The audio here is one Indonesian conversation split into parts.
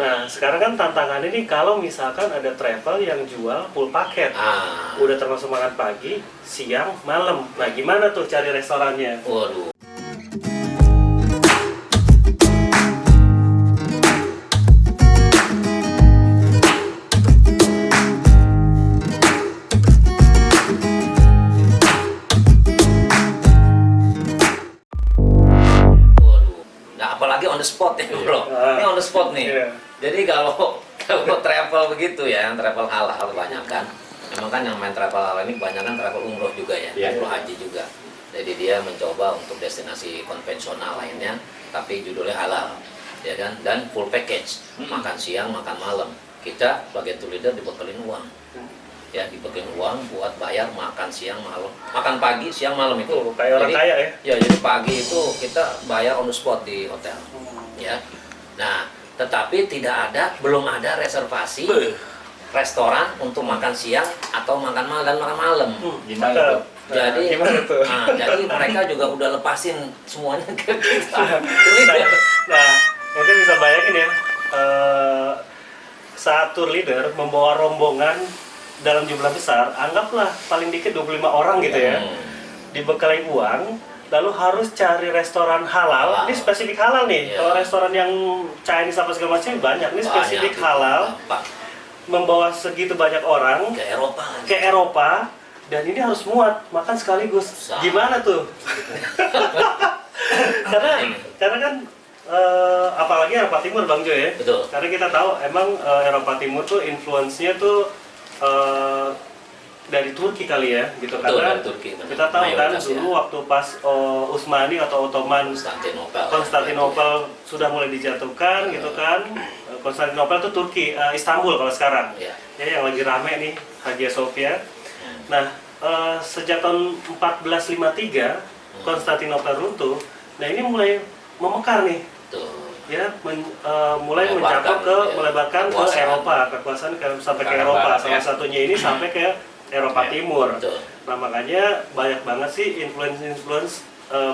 Nah, sekarang kan tantangannya nih kalau misalkan ada travel yang jual full paket. Udah termasuk makan pagi, siang, malam. Nah, gimana tuh cari restorannya? Waduh. Nah, apalagi on the spot ya, bro. Ini on the spot nih. Jadi kalau travel begitu ya, yang travel halal kebanyakan. Memang kan yang main travel halal ini kebanyakan travel umroh juga ya, umroh haji juga. Jadi dia mencoba untuk destinasi konvensional lainnya, tapi judulnya halal, ya kan? Dan full package, makan siang, makan malam. Kita sebagai tour leader dibekelin uang, ya dibekelin uang buat bayar makan siang, malam, makan pagi, siang, malam itu. Kayak orang kaya ya? Ya, jadi pagi itu kita bayar on the spot di hotel, ya. Nah, tetapi belum ada reservasi restoran untuk makan siang atau makan malam dan makan malam. Gimana tuh? Jadi, jadi mereka juga udah lepasin semuanya ke kita. Nah, mungkin bisa bayangin ya, saat tour leader membawa rombongan dalam jumlah besar, anggaplah paling dikit 25 orang gitu ya, dibekali uang, lalu harus cari restoran halal. Ini spesifik halal nih. Kalau restoran yang Chinese apa segala macam banyak, ini spesifik halal. Membawa segitu banyak orang ke Eropa, dan ini harus muat makan sekaligus. Gimana tuh? karena kan apalagi Eropa Timur, Bang Jo ya. Betul. Karena kita tahu emang Eropa Timur tuh influence-nya tuh dari Turki kali ya, gitu. Betul, karena dari Turki, kita tahu kan dulu waktu pas Utsmani atau Ottoman Konstantinopel sudah mulai dijatuhkan, gitu kan. Konstantinopel itu Turki, Istanbul kalau sekarang, ya yang lagi rame nih, Hagia Sophia. Nah, sejak tahun 1453 Konstantinopel runtuh. Nah, ini mulai memekar nih, ya, mulai melebarkan ke Eropa, kekuasaan sampai ke Eropa. Salah satunya ini sampai ke Eropa Timur. Nah, makanya banyak banget sih influence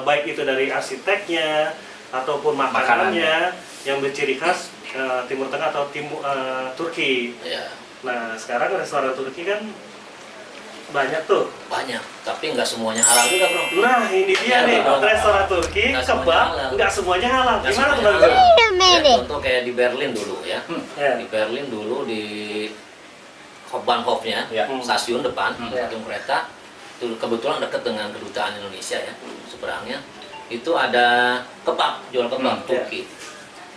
baik itu dari arsiteknya ataupun makanannya yang berciri khas Timur Tengah atau Turki. Nah, sekarang restoran Turki kan banyak tuh. Banyak, tapi nggak semuanya halal juga, bro. Nah, ini dia nih, restoran Turki, kebab, nggak semuanya halal. Gimana tuh, Bang? Contoh kayak di Berlin dulu ya. Di Berlin dulu di Hauptbahnhofnya, stasiun depan, stasiun kereta, itu kebetulan dekat dengan kedutaan Indonesia ya, seberangnya. Itu ada kebab, jual kebab Turki.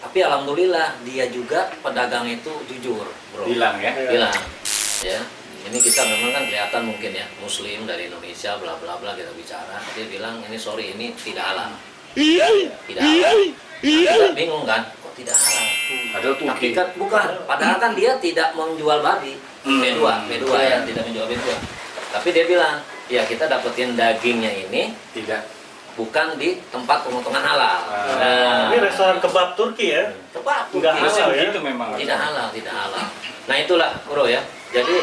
Tapi alhamdulillah dia juga pedagang itu jujur, bro. Bilang ya. Bilang, ya. Ini kita memang kan kelihatan mungkin ya Muslim dari Indonesia, bla bla bla kita bicara. Dia bilang ini sorry ini tidak halal. Tidak halal. Nah, kita bingung kan, kok tidak halal? Tapi kan bukan, padahal kan dia tidak menjual babi. B2 ya, tidak menjual B2. Tapi dia bilang, ya kita dapetin dagingnya ini bukan di tempat pemotongan halal. Ini restoran kebab Turki ya? Kebab nggak halal ya? Itu memang tidak halal. Nah itulah, bro ya. Jadi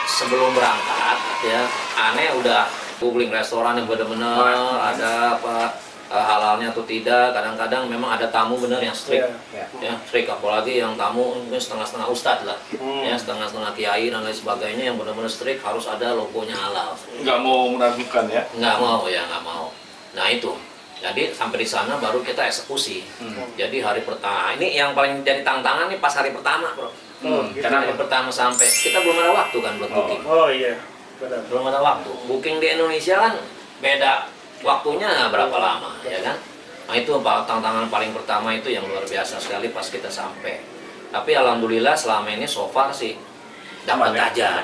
sebelum berangkat ya, aneh udah googling restoran yang benar-benar ada apa halalnya atau tidak. Kadang-kadang memang ada tamu bener yang strict, ya strict, apalagi yang tamu mungkin setengah-setengah ustadz lah, ya setengah-setengah kiai dan lain sebagainya yang benar-benar strict harus ada logonya halal. Nggak mau meragukan ya? Nggak mau. Nah itu, jadi sampai di sana baru kita eksekusi. Jadi hari pertama ini yang paling jadi tantangan nih pas hari pertama, bro. Karena hari pertama sampai kita belum ada waktu kan buat booking. Oh iya, benar. Belum ada waktu. Booking di Indonesia kan beda waktunya berapa lama, ya kan? Nah itu tantangan paling pertama itu yang luar biasa sekali pas kita sampai. Tapi alhamdulillah selama ini so far sih dapat aja.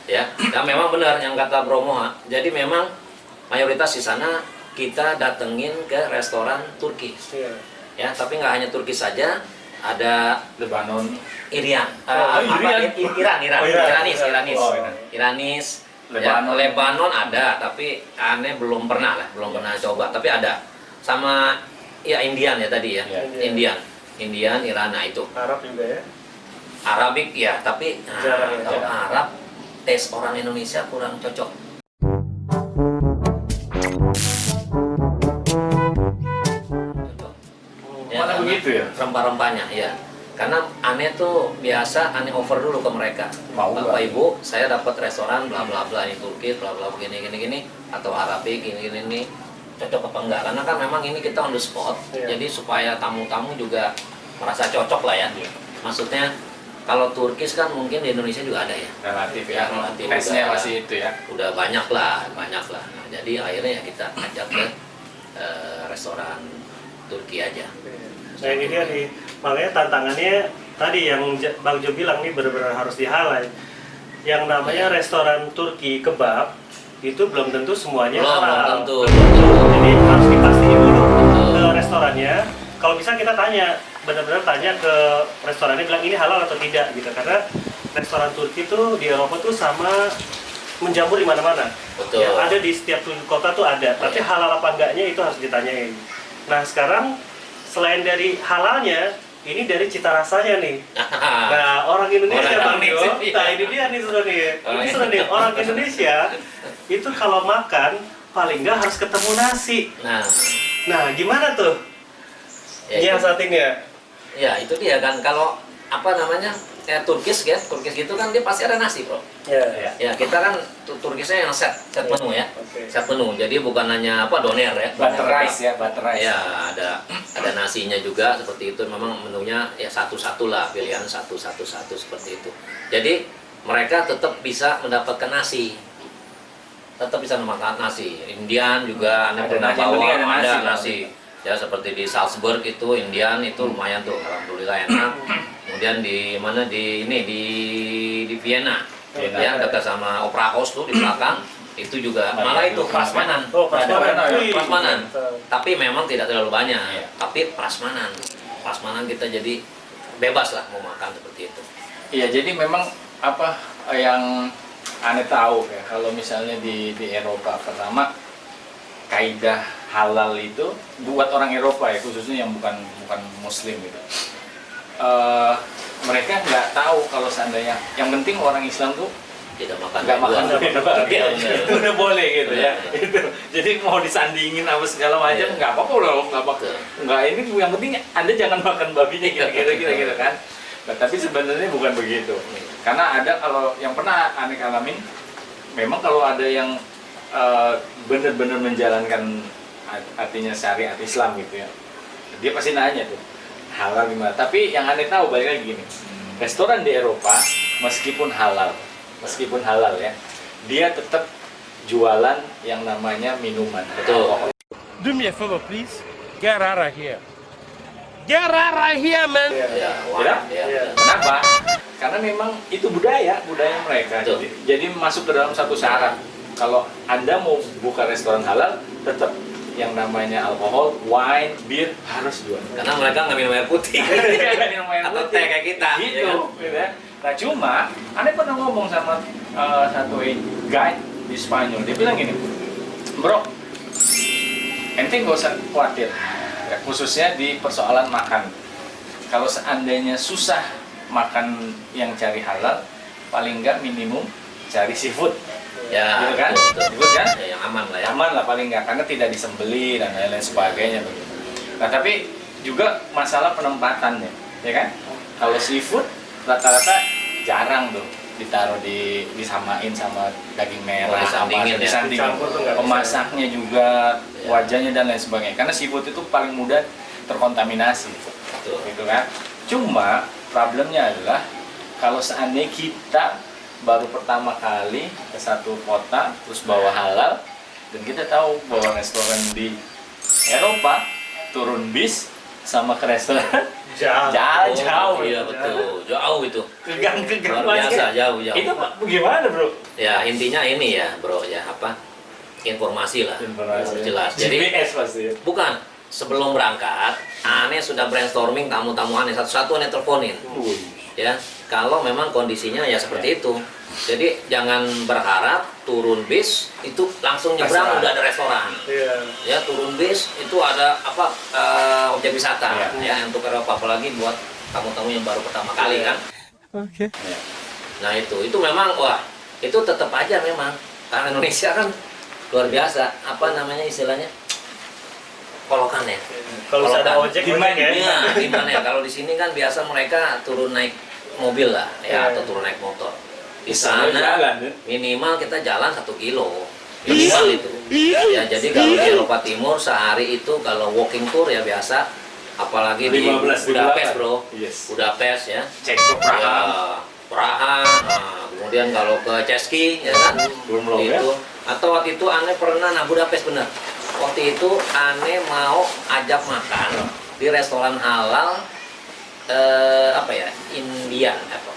Ya, dan memang benar yang kata Bro Moha. Jadi memang mayoritas di sana kita datengin ke restoran Turki. Ya, tapi nggak hanya Turki saja, ada Lebanon, Iranis. Lebanon ada, tapi aneh belum pernah coba, tapi ada. Sama ya Indian ya tadi ya. Indian, Iran, nah itu. Arab juga ya? Arabik ya, tapi kalau Arab tes orang Indonesia kurang cocok. Mana begitu ya? Rempah-rempahnya ya. Karena aneh tuh biasa aneh over dulu ke mereka. Mau Bapak nggak? Ibu, saya dapat restoran bla bla bla ini Turki bla bla begini atau Arabik ini cocok apa enggak? Karena kan memang ini kita on the spot. Iya. Jadi supaya tamu-tamu juga merasa cocok lah ya. Maksudnya kalau Turkis kan mungkin di Indonesia juga ada ya. Relatif Ya, ya. relatif Tesnya juga. masih itu ya. Udah banyak lah. Nah, jadi akhirnya ya kita ajak ke restoran Turki aja. Nah ini dia nih, makanya tantangannya tadi yang Bang Jo bilang nih benar-benar harus dihalal. Yang namanya restoran Turki kebab itu belum tentu semuanya Belum halal. tentu. Jadi harus dipastiin dulu Betul. ke restorannya. Kalau bisa kita tanya, benar-benar tanya ke restorannya bilang ini halal atau tidak gitu. Karena restoran Turki tuh di Eropa tuh sama menjamur di mana-mana. Betul. Ya, ada di setiap kota tuh ada. Tapi Iya. halal apa enggaknya itu harus ditanyain. Nah sekarang selain dari halalnya, ini dari cita rasanya nih. Nah orang Indonesia Orang Bang Jo, Indonesia. nah ini dia nih seru nih. Ini seru nih, orang Indonesia itu kalau makan paling nggak harus ketemu nasi. Nah gimana tuh Ya, itu, nyiasatinnya? ya itu dia kan kalau apa namanya Turkis gitu kan dia pasti ada nasi bro. Ya. Ya kita kan Turkisnya yang set menu ya, Oke. set menu. Jadi bukan hanya apa doner ya. Butter rice ya, butter rice. Ya ada nasinya juga seperti itu. Memang menunya ya satu-satu lah, pilihan satu seperti itu. Jadi mereka tetap bisa mendapatkan nasi, tetap bisa memakan nasi. Indian juga Anda Ada pernah nasi, yang bawa penting ada ada nasi, nasi. Ya seperti di Salzburg itu Indian itu lumayan tuh, alhamdulillah enak. Kemudian di mana di Vienna, Vienna. ya dekat sama Opera House tuh di belakang itu juga malah itu prasmanan. Oh prasmanan. Ada, Wih. Prasmanan. Tapi memang tidak terlalu banyak. Iya. Tapi prasmanan kita jadi bebas lah mau makan seperti itu. Iya, jadi memang apa yang aneh tahu ya, kalau misalnya di Eropa pertama kaidah halal itu buat orang Eropa ya, khususnya yang bukan Muslim gitu. Mereka nggak tahu kalau seandainya yang penting orang Islam tuh Tidak makan nggak makan dua. daging Iya, itu udah boleh gitu ya. Itu. Jadi mau disandingin apa segala macam Iya. nggak apa-apa loh, nggak apa. Betul. Nggak, ini yang penting Anda jangan makan babinya gitu kan. Nah, tapi sebenarnya bukan begitu. Karena ada kalau yang pernah aneh alamin, memang kalau ada yang benar-benar menjalankan artinya syariat Islam gitu ya, dia pasti nanya tuh halal gimana. Tapi yang aneh tahu balik lagi gini, restoran di Eropa meskipun halal ya, dia tetap jualan yang namanya minuman. Betul. Alkohol. Do me a favor, please. Get out of here. Get out of here, man. Ya, wah, Ya? ya. Kenapa? Karena memang itu budaya mereka. Betul. Jadi masuk ke dalam satu syarat. Kalau Anda mau buka restoran halal, tetap yang namanya alkohol, wine, bir harus jual. Karena mereka nggak minum air putih. Minum air Atau putih. teh kayak kita, Gitu, ya kan? gitu ya. Nah cuma, Anda pernah ngomong sama satu guide di Spanyol, dia bilang gini, bro, ente nggak usah khawatir, ya, khususnya di persoalan makan. Kalau seandainya susah makan yang cari halal, paling nggak minimum cari seafood. Ya, Gitu kan? betul. Seafood kan? Ya, yang aman lah ya. Aman lah paling nggak, karena tidak disembeli dan lain-lain sebagainya begitu. Nah tapi juga masalah penempatannya, ya kan? Kalau seafood rata-rata jarang tuh ditaruh disamain sama daging merah, Disandingin ya. disandingin. Dicampur tuh nggak bisa. Pemasaknya juga, Ya. wajahnya dan lain sebagainya. Karena seafood itu paling mudah terkontaminasi, Betul. gitu kan? Cuma problemnya adalah kalau seandainya kita baru pertama kali ke satu kota terus bawa halal, dan kita tahu bahwa restoran di Eropa turun bis sama ke restoran jauh Iya betul, jauh itu. kegang Luar biasa, jauh. itu gimana bro? Ya intinya ini ya bro ya apa informasi lah. Harus jelas. Jadi GPS pasti ya. bukan sebelum berangkat, aneh sudah brainstorming tamu-tamu aneh satu-satu aneh teleponin. Ya kalau memang kondisinya ya seperti itu. Jadi jangan berharap turun bis itu langsung nyebrang Restoran. udah ada restoran. Iya. Ya turun bis itu ada apa objek wisata ya untuk Eropa, apalagi buat tamu-tamu yang baru pertama kali kan. Okay. Ya. Nah itu memang wah itu tetap aja memang karena Indonesia kan luar biasa apa namanya istilahnya kolokan ya. Kalau bisa ada Kolokan. ojek, Di mana? ya. Iya, gimana ya? Kalau di sini kan biasa mereka turun naik mobil lah, ya, atau turun naik motor. Di sana jalan, ya? minimal kita jalan 1 kilo, minimal itu. Ya, jadi kalau di Eropa Timur sehari itu kalau walking tour ya biasa, apalagi di 15, Budapest bro, Yes. Budapest ya. Cek ke Praha. Ya, Praha, nah, kemudian kalau ke Ceski, ya kan, Belum loh, itu. ya? Atau waktu itu Ane pernah, nah Budapest bener. Waktu itu Ane mau ajak makan di restoran halal, apa ya, Indian, apa,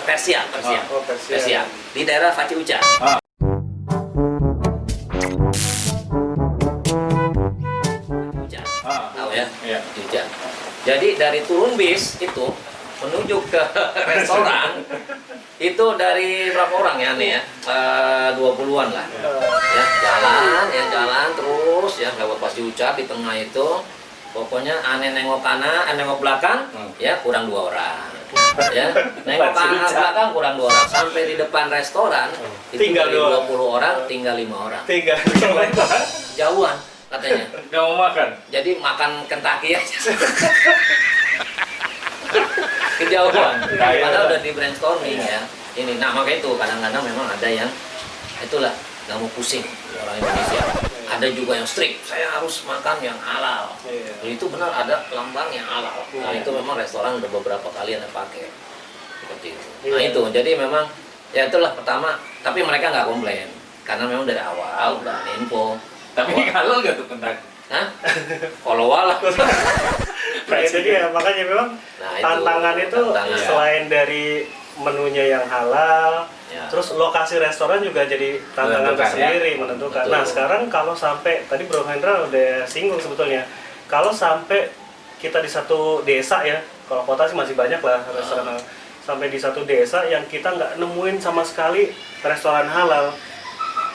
Persia, Oh, Persia. Persia, di daerah Vaci Uca. Ah. Uca, Ah, tahu ya? iya. Di Uca. Jadi dari turun bis itu menuju ke restoran itu dari berapa orang ya nih ya, 20-an lah ya, jalan terus ya lewat Pas Uca di tengah itu, pokoknya Ane nengok kanan, nengok belakang ya kurang 2 orang ya, nengok kanan belakang kurang 2 orang, sampai di depan restoran itu Tinggal dari 2. 20 orang tinggal 5 orang, Tiga. jauhan katanya. Nggak mau makan. Jadi makan Kentucky aja. Kejauhan. Padahal udah di brainstorming ya. Ini, nah makanya itu kadang-kadang memang ada yang itulah nggak mau pusing orang Indonesia. Ada juga yang strict, saya harus makan yang halal. Jadi itu benar ada lambang yang halal. Nah itu memang restoran udah beberapa kali Anda pakai seperti itu. Nah itu, jadi memang ya itulah pertama. Tapi mereka nggak komplain karena memang dari awal udah ada info. Tapi halal nggak tuh Kentucky? Hah? Kalau walah. Nah itu dia, makanya memang Nah, itu, tantangan itu tantangan. selain dari menunya yang halal, Ya. terus lokasi restoran juga jadi tantangan Menentukan, tersendiri ya? menentukan. Betul. Nah sekarang kalau sampai tadi Bro Hendra udah singgung sebetulnya, kalau sampai kita di satu desa ya, kalau kota sih masih banyak lah restoran halal. Sampai di satu desa yang kita nggak nemuin sama sekali restoran halal.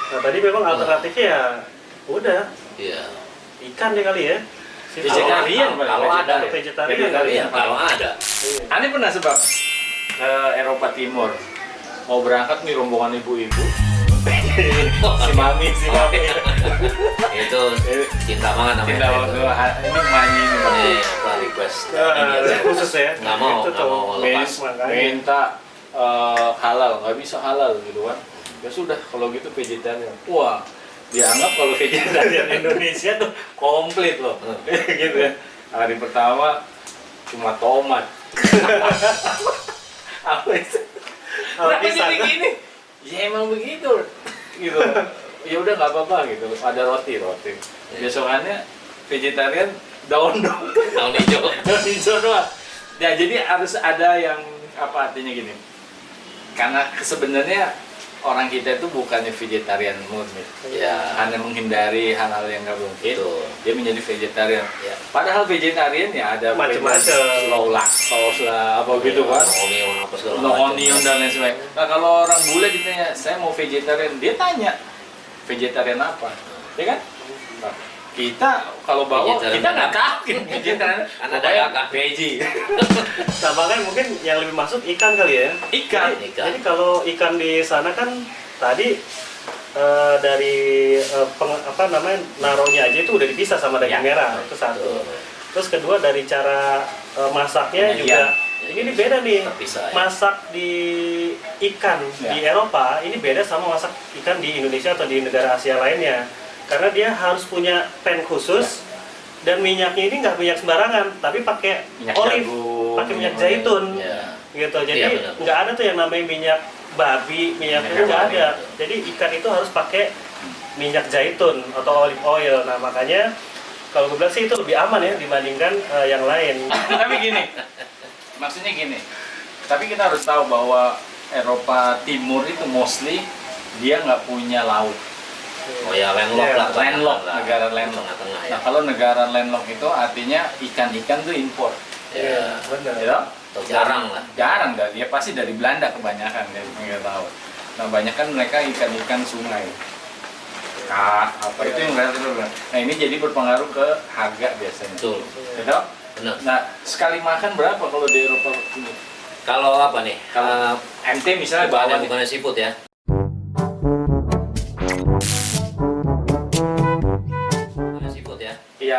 Nah tadi memang alternatifnya ya udah Iya. ikan deh kali ya. Vegetarian, kalau ada ya. Vegetarian kali ya. Iya, kalau ada. Ane pernah sebab ke Eropa Timur mau berangkat nih rombongan ibu-ibu. si mami. Itu cinta banget sama Kita itu. waktu ini manyi Ini nih. apa request Khusus ya. nggak mau Itu nggak tuh. mau lepas. Makanya. Minta halal, nggak bisa halal gitu kan. Ya sudah kalau gitu vegetarian. Wah, dianggap kalau vegetarian Indonesia tuh komplit loh. Gitu ya. Hari pertama cuma tomat. Apa itu? Kenapa jadi gini? Ya emang begitu. Gitu. Ya udah nggak apa-apa gitu. Ada roti. Besokannya vegetarian daun. Tahun hijau. Daun hijau doang. Ya jadi harus ada yang apa artinya gini. Karena sebenarnya orang kita itu bukannya vegetarian murni. Ya. Hanya menghindari hal-hal yang nggak mungkin. Betul. Dia menjadi vegetarian. Ya. Padahal vegetarian ya ada Macam-macam. low lactose lah apa gitu kan. Onion apa segala No macam. onion dan lain sebagainya. Nah kalau orang bule ditanya, saya mau vegetarian, dia tanya vegetarian apa, ya kan? Nah, kita kalau bawa Vegetarian kita nggak apa? tahu vegetarian. Karena ada Pokoknya kakak. veggie. Nah, makanya mungkin yang lebih masuk ikan kali ya. Ikan. Ikan. Jadi kalau ikan di sana kan tadi dari apa namanya naruhnya aja itu udah dipisah sama daging Ya. merah, itu satu. Betul. Terus kedua dari cara masaknya Penyajian. juga ini beda nih. Terpisah, ya. Masak di ikan Ya. di Eropa ini beda sama masak ikan di Indonesia atau di negara Asia lainnya. Karena dia harus punya pan khusus dan minyaknya ini nggak minyak sembarangan, tapi pakai Minyak olive, jagung, pakai minyak minyak zaitun. Ya. Gitu. Jadi Iya, benar. nggak ada tuh yang namanya minyak babi, minyak Minyak itu nggak babi, ada. Jadi ikan itu harus pakai minyak zaitun atau olive oil. Nah makanya kalau gue bilang sih itu lebih aman ya dibandingkan yang lain. Tapi gini, maksudnya gini. Tapi kita harus tahu bahwa Eropa Timur itu mostly dia nggak punya laut. Oh ya, landlocked lah. Landlocked, lah. negara landlocked. Tengah-tengah ya. Nah kalau negara landlocked itu artinya ikan-ikan tuh impor, Ya. benar. ya toh? Atau jarang lah. Jarang dah, dia pasti dari Belanda kebanyakan dari pinggir laut. Nah banyak kan mereka ikan-ikan sungai, apa itu yang relatif. Nah ini jadi berpengaruh ke harga biasanya. Betul. Gitu? Benar. Nah sekali makan berapa kalau di Eropa ini? Kalau apa nih? Kalau MT misalnya bawa nih. bukannya seafood ya. Bukannya seafood ya. Iya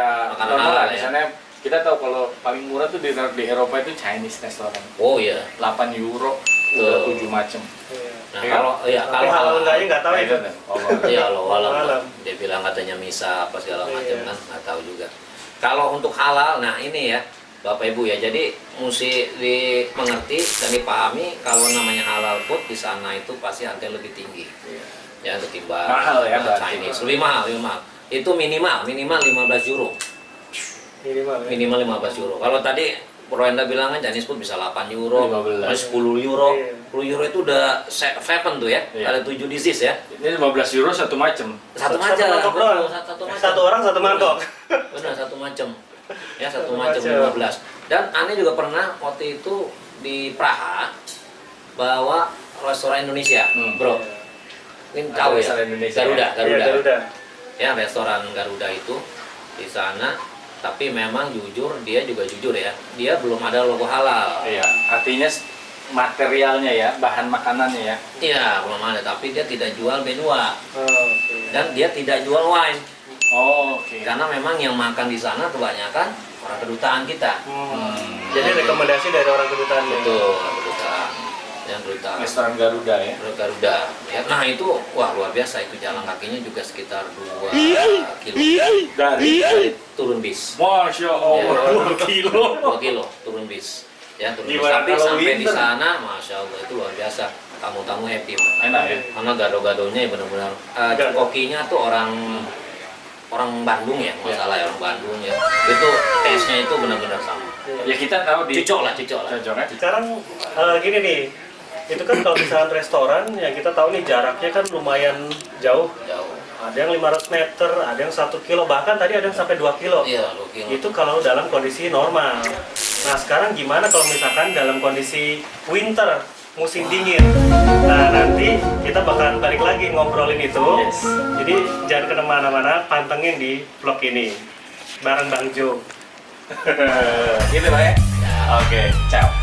makanan normal halal lah. ya. Misalnya kita tahu kalau paling murah tuh di Eropa itu Chinese restoran. Oh iya. 8 euro udah 7 macam. Nah, Iya. kalau ya Tapi halal enggaknya nggak tahu itu. iya loh, walau Halal. dia bilang katanya misa apa segala macam Iya. kan, nggak tahu juga. Kalau untuk halal, nah ini ya Bapak Ibu ya, jadi mesti dimengerti dan dipahami kalau namanya halal food di sana itu pasti harganya lebih tinggi. Ya ketimbang Mahal ya, berarti. Chinese, lebih mahal. Itu minimal 15 euro. Minimal. Ya. Minimal 15 euro. Kalau tadi Roenda bilang kan Chinese food bisa 8 euro, 15. 10 euro. Iya. 10 euro itu udah 7 tuh ya. Iya. Ada 7 disease ya. Ini 15 euro satu macam. Satu Satu macam. mangkok betul, doang. Satu macam. Satu orang satu mangkok. Benar, satu macam. Ya, satu Satu macam macam. 15. Dan aneh juga pernah waktu itu di Praha bawa restoran Indonesia, Bro. Ini Ada tahu ya? restoran Indonesia Garuda, ya? Iya, Garuda. Ya, restoran Garuda itu di sana. Tapi memang jujur, dia juga jujur ya. Dia belum ada logo halal. Iya, artinya materialnya ya, bahan makanannya ya. Iya, belum ada. Tapi dia tidak jual B2. Oh, oke. Dan dia tidak jual wine. Oh, oke. Karena memang yang makan di sana kebanyakan orang kedutaan kita. Jadi rekomendasi dari orang kedutaan. Betul, orang kedutaan. Yang kedutaan. Restoran Garuda ya. Garuda. Ya, nah itu, wah luar biasa. Itu jalan kakinya juga sekitar 2 kilo. Dari Turun bis. Masya Allah, 2 kilo. 2 kilo turun bis. Ya, turun bis. Gimana Tapi kalau sampai di winter? sana, Masya Allah, itu luar biasa. Tamu-tamu happy. Mas. Enak ya. Karena gado-gadonya ya benar-benar. Kokinya tuh orang Bandung ya, masalah ya, orang Bandung ya. Itu taste-nya itu benar-benar sama. Ya kita tahu di Cocok lah, cocok lah. Cocok ya. Sekarang gini nih, itu kan kalau misalnya restoran ya kita tahu nih jaraknya kan lumayan jauh. Jauh. Ada yang 500 meter, ada yang 1 kilo, bahkan tadi ada yang sampai 2 kilo. Iya, 2 kilo. Itu kalau dalam kondisi normal. Nah sekarang gimana kalau misalkan dalam kondisi winter, musim dingin? Nah nanti kita bakalan balik lagi ngobrolin itu. Yes. Jadi jangan kemana-mana, pantengin di vlog ini bareng Bang Jo. Gitu Pak ya. Oke, ciao.